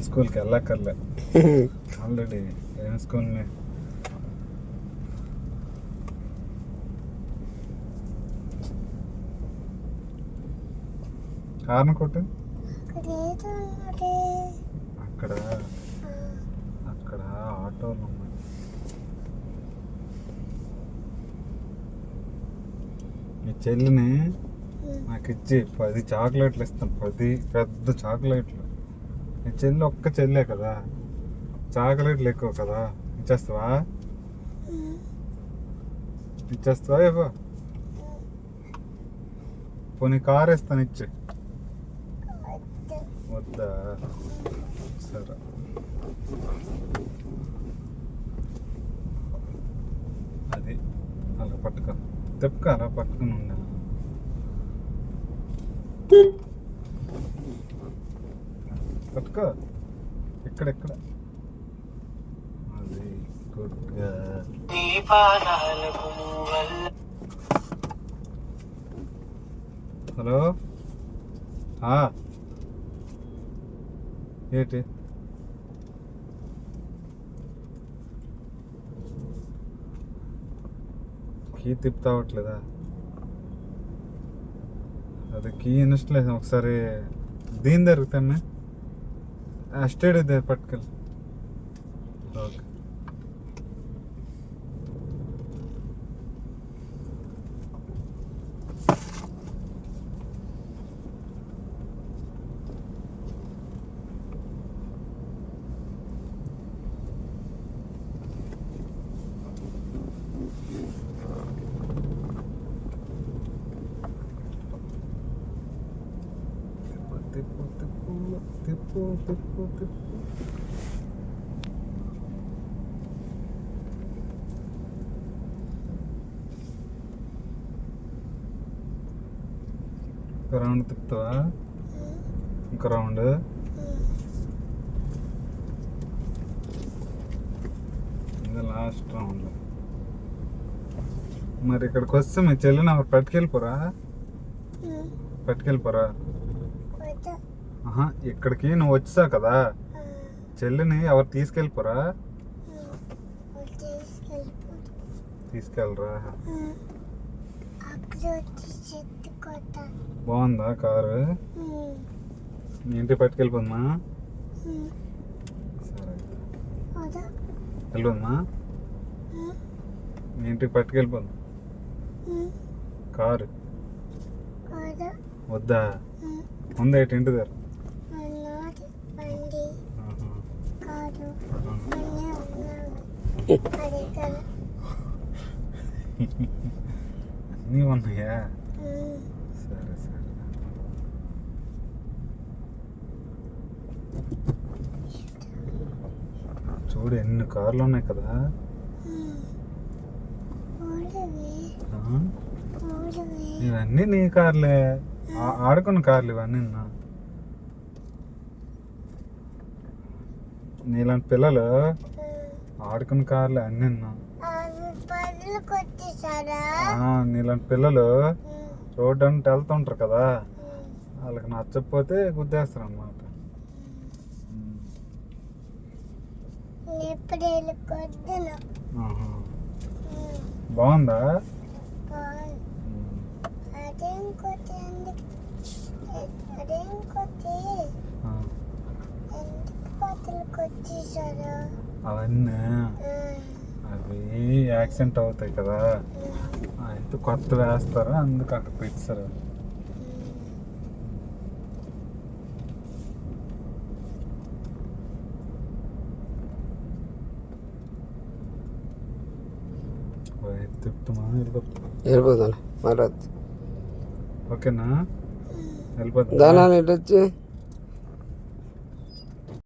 స్కూల్కి వెళ్ళక్కర్లే ఆల్రెడీ ఏం school horn కొట్టు. అక్కడ అక్కడ ఆటోలు ఉన్నాయి. మీ చెల్లిని నాకు ఇచ్చి 10 చాక్లెట్లు ఇస్తాను. 10 పెద్ద చాక్లెట్లు. మీ చెల్లి ఒక్క చెల్లే కదా, చాక్లెట్లు ఎక్కువ కదా. ఇచ్చేస్తావా? ఇచ్చేస్తావా? ఇవ్వ. పోనీ కారు ఇస్తాను, ఇచ్చి. వద్దా? సరే. అది అలా పట్టుకో, తిప్పుకో, అలా పట్టుకుని ఉండాలి. పట్టుకో, ఇక్కడెక్కడ. అది గుడ్గా. హలో, ఏంటి? కీ తిప్పుతావట్లేదా? అది కీ ఇన్స్టలేషన్ ఒకసారి దీని దొరుకుతామే స్టేడ్ దగ్గర పట్టుకెళ్ళి. ఓకే. తిప్పు తిప్పు తిప్పు తిప్పు తిప్పు. ఒక రౌండ్ తిప్పుతావా? ఇంకో రౌండ్. ఇది లాస్ట్ రౌండ్. మరి ఇక్కడికి వస్తే మీ చెల్లిని ఎవరు పట్టుకెళ్ళిపోరా? పట్టుకెళ్ళిపోరా? ఇక్కడికి నువ్వు వచ్చావు కదా, చెల్లిని ఎవరు తీసుకెళ్ళిపోరా? తీసుకెళ్ళరా? బాగుందా కారు? మీ ఇంటికి పట్టుకెళ్ళిపోమ్మా. సరే, వెళ్ళిపోమ్మా. మీ ఇంటికి పట్టుకెళ్ళిపోమ్మా కారు. వద్దా? ఉందా ఇంటి దగ్గర? అన్నీ ఉన్నాయా? సరే సరే. చూడు ఎన్ని కార్లు ఉన్నాయి కదా. ఇవన్నీ నీ కార్లే, ఆడుకున్న కార్లు ఇవన్నీ. నీలాంటి పిల్లలు ఆడుకున్న కార్లు అన్నీ. నీలాంటి పిల్లలు రోడ్డు అంటే వెళ్తుంటారు కదా, వాళ్ళకి నచ్చకపోతే గుద్దేస్తారు అన్నమాట. బాగుందా? అవన్నీ అవి యాక్సిడెంట్ అవుతాయి కదా, అయితే కొత్త వేస్తారు, అందుకు అక్కడ పెట్టారు. వెళ్ళిపోతాను. ఓకేనా? వెళ్ళిపోతా. దాని వచ్చి